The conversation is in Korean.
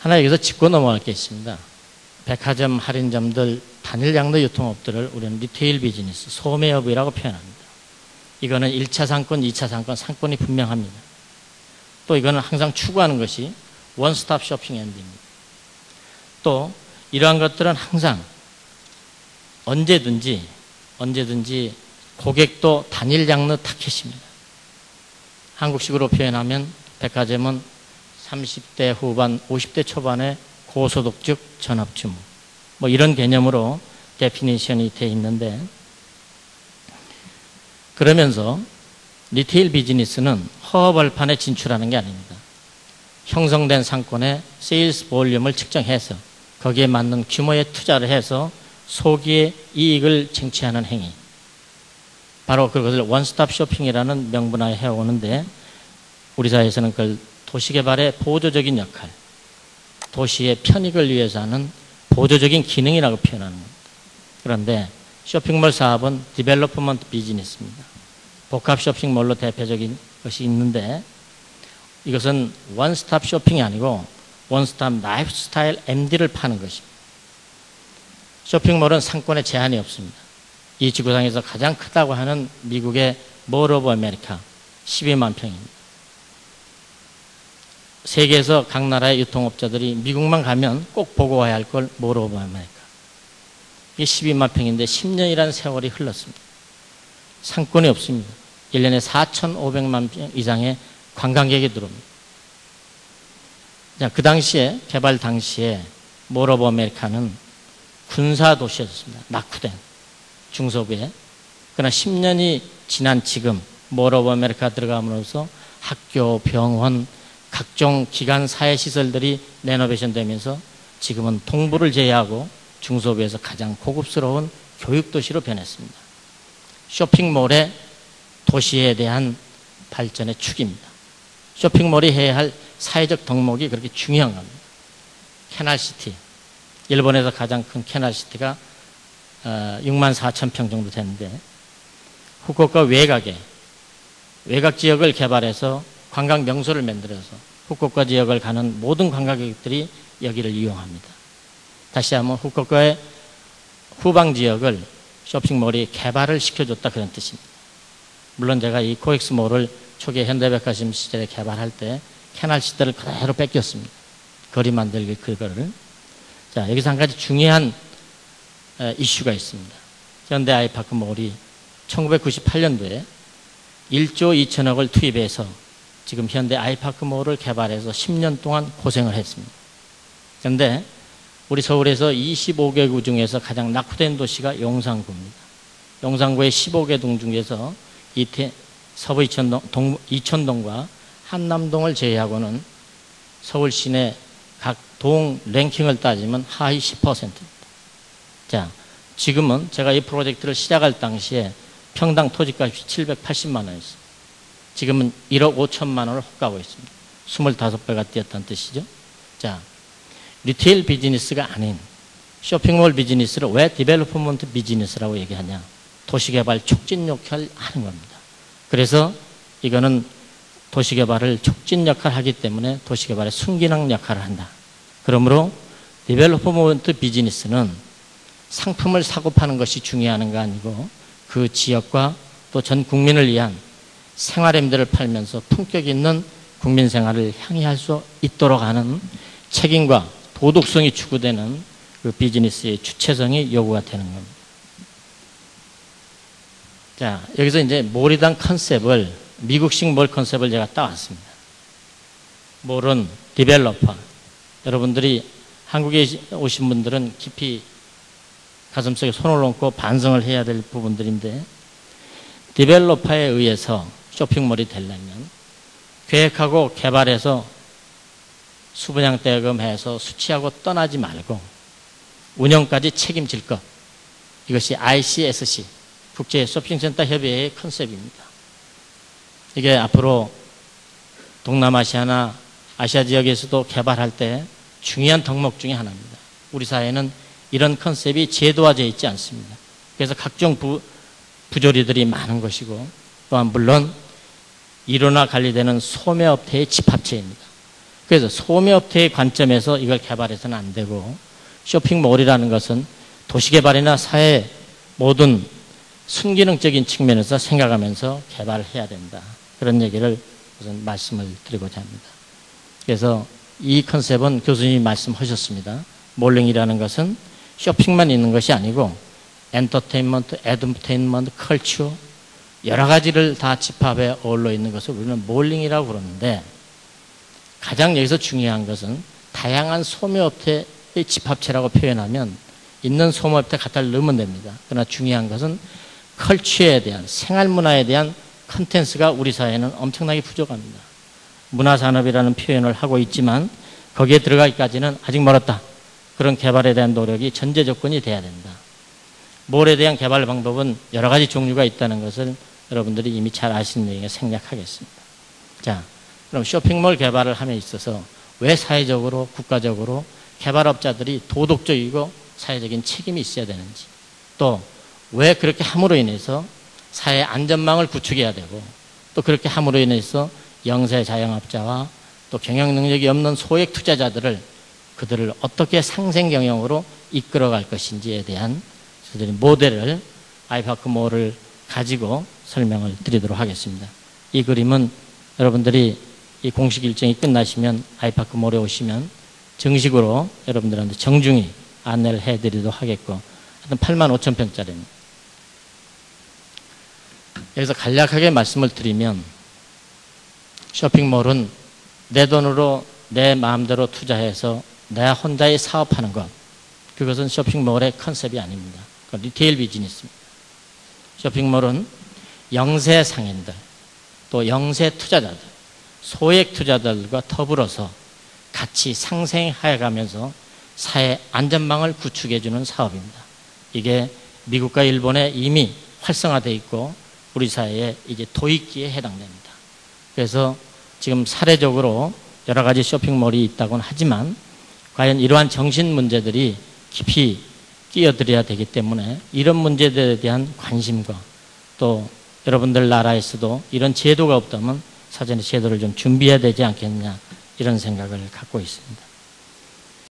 하나 여기서 짚고 넘어갈 게 있습니다. 백화점, 할인점들, 단일 양도 유통업들을 우리는 리테일 비즈니스, 소매업이라고 표현합니다. 이거는 1차 상권, 2차 상권, 상권이 분명합니다. 또 이거는 항상 추구하는 것이 원스톱 쇼핑 엔드입니다. 또 이러한 것들은 항상 언제든지 고객도 단일 장르 타켓입니다. 한국식으로 표현하면 백화점은 30대 후반, 50대 초반의 고소득층 전업주부, 뭐 이런 개념으로 데피니션이 되어 있는데, 그러면서 리테일 비즈니스는 허허벌판에 진출하는 게 아닙니다. 형성된 상권의 세일스 볼륨을 측정해서 거기에 맞는 규모의 투자를 해서 소기의 이익을 쟁취하는 행위, 바로 그것을 원스톱 쇼핑이라는 명분하에 해오는데, 우리 사회에서는 그걸 도시개발의 보조적인 역할, 도시의 편익을 위해서 하는 보조적인 기능이라고 표현하는 겁니다. 그런데 쇼핑몰 사업은 디벨로프먼트 비즈니스입니다. 복합 쇼핑몰로 대표적인 것이 있는데, 이것은 원스톱 쇼핑이 아니고 원스톱 라이프스타일 MD를 파는 것입니다. 쇼핑몰은 상권에 제한이 없습니다. 이 지구상에서 가장 크다고 하는 미국의 몰 오브 아메리카 12만 평입니다. 세계에서 각 나라의 유통업자들이 미국만 가면 꼭 보고 와야 할 걸 몰 오브 아메리카. 이게 12만 평인데 10년이라는 세월이 흘렀습니다. 상권이 없습니다. 1년에 4,500만 평 이상의 관광객이 들어옵니다. 자, 그 당시에, 개발 당시에 몰 오브 아메리카는 군사 도시였습니다. 낙후된 중서부에. 그러나 10년이 지난 지금 몰 오브 아메리카 들어감으로써 학교, 병원, 각종 기관 사회시설들이 레노베이션 되면서 지금은 동부를 제외하고 중서부에서 가장 고급스러운 교육도시로 변했습니다. 쇼핑몰의 도시에 대한 발전의 축입니다. 쇼핑몰이 해야 할 사회적 덕목이 그렇게 중요한 겁니다. 캐널시티, 일본에서 가장 큰 캐널시티가 6만 4천 평 정도 되는데, 후쿠오카 외곽 지역을 개발해서 관광 명소를 만들어서 후쿠오카 지역을 가는 모든 관광객들이 여기를 이용합니다. 다시 한번 후쿠오카의 후방 지역을 쇼핑몰이 개발을 시켜줬다, 그런 뜻입니다. 물론 제가 이 코엑스몰을 초기에 현대백화점 시절에 개발할 때 캐널시티를 그대로 뺏겼습니다. 거리 만들기 그거를. 자, 여기서 한 가지 중요한 이슈가 있습니다. 현대 아이파크몰이 1998년도에 1조 2천억을 투입해서 지금 현대 아이파크몰을 개발해서 10년 동안 고생을 했습니다. 그런데 우리 서울에서 25개 중에서 가장 낙후된 도시가 용산구입니다. 용산구의 15개 동 중에서 서부 이천동과 한남동을 제외하고는 서울 시내 각 동 랭킹을 따지면 하위 10%입니다. 자, 지금은 제가 이 프로젝트를 시작할 당시에 평당 토지값이 780만 원이었습니다. 지금은 1억 5천만 원을 헛가고 있습니다. 25배가 뛰었다는 뜻이죠. 자, 리테일 비즈니스가 아닌 쇼핑몰 비즈니스를 왜 디벨로프먼트 비즈니스라고 얘기하냐? 도시개발 촉진 역할을 하는 겁니다. 그래서 이거는 도시개발을 촉진 역할을 하기 때문에 도시개발의 순기능 역할을 한다. 그러므로 디벨로프먼트 비즈니스는 상품을 사고 파는 것이 중요한 거 아니고 그 지역과 또 전 국민을 위한 생활임들을 팔면서 품격 있는 국민 생활을 향유할 수 있도록 하는 책임과 도덕성이 추구되는 그 비즈니스의 주체성이 요구가 되는 겁니다. 자, 여기서 이제 몰에 대한 컨셉을, 미국식 몰 컨셉을 제가 따왔습니다. 몰은 디벨로퍼. 여러분들이 한국에 오신 분들은 깊이 가슴속에 손을 얹고 반성을 해야 될 부분들인데, 디벨로퍼에 의해서 쇼핑몰이 되려면 계획하고 개발해서 수분양 대금해서 수취하고 떠나지 말고 운영까지 책임질 것. 이것이 ICSC, 국제 쇼핑센터 협의회의 컨셉입니다. 이게 앞으로 동남아시아나 아시아 지역에서도 개발할 때 중요한 덕목 중에 하나입니다. 우리 사회는 이런 컨셉이 제도화되어 있지 않습니다. 그래서 각종 부조리들이 많은 것이고, 또한 물론 이론화 관리되는 소매업체의 집합체입니다. 그래서 소매업체의 관점에서 이걸 개발해서는 안 되고 쇼핑몰이라는 것은 도시개발이나 사회 모든 순기능적인 측면에서 생각하면서 개발해야 된다. 그런 얘기를 우선 말씀을 드리고자 합니다. 그래서 이 컨셉은 교수님이 말씀하셨습니다. 몰링이라는 것은 쇼핑만 있는 것이 아니고 엔터테인먼트, 에듀테인먼트, 컬처 여러 가지를 다 집합해 어울러 있는 것을 우리는 몰링이라고 부르는데 가장 여기서 중요한 것은 다양한 소매업체의 집합체라고 표현하면 있는 소매업체 갖다 넣으면 됩니다. 그러나 중요한 것은 컬처에 대한 생활문화에 대한 컨텐츠가 우리 사회는 엄청나게 부족합니다. 문화산업이라는 표현을 하고 있지만 거기에 들어가기까지는 아직 멀었다. 그런 개발에 대한 노력이 전제 조건이 돼야 된다. 몰에 대한 개발 방법은 여러 가지 종류가 있다는 것을 여러분들이 이미 잘 아시는 얘기가 생략하겠습니다. 자, 그럼 쇼핑몰 개발을 함에 있어서 왜 사회적으로 국가적으로 개발업자들이 도덕적이고 사회적인 책임이 있어야 되는지, 또 왜 그렇게 함으로 인해서 사회 안전망을 구축해야 되고, 또 그렇게 함으로 인해서 영세 자영업자와 또 경영 능력이 없는 소액 투자자들을 그들을 어떻게 상생 경영으로 이끌어갈 것인지에 대한 저희들이 모델을 아이파크몰을 가지고 설명을 드리도록 하겠습니다. 이 그림은 여러분들이 이 공식 일정이 끝나시면 아이파크몰에 오시면 정식으로 여러분들한테 정중히 안내를 해드리도록 하겠고, 하여튼 85,000평짜리입니다. 여기서 간략하게 말씀을 드리면 쇼핑몰은 내 돈으로 내 마음대로 투자해서 내 혼자의 사업하는 것, 그것은 쇼핑몰의 컨셉이 아닙니다. 리테일 비즈니스입니다. 쇼핑몰은 영세 상인들, 또 영세 투자자들, 소액 투자자들과 더불어서 같이 상생해 가면서 사회 안전망을 구축해주는 사업입니다. 이게 미국과 일본에 이미 활성화되어 있고 우리 사회에 이제 도입기에 해당됩니다. 그래서 지금 사례적으로 여러 가지 쇼핑몰이 있다고는 하지만 과연 이러한 정신 문제들이 깊이 끼어들어야 되기 때문에 이런 문제들에 대한 관심과 또 여러분들 나라에서도 이런 제도가 없다면 사전에 제도를 좀 준비해야 되지 않겠냐, 이런 생각을 갖고 있습니다.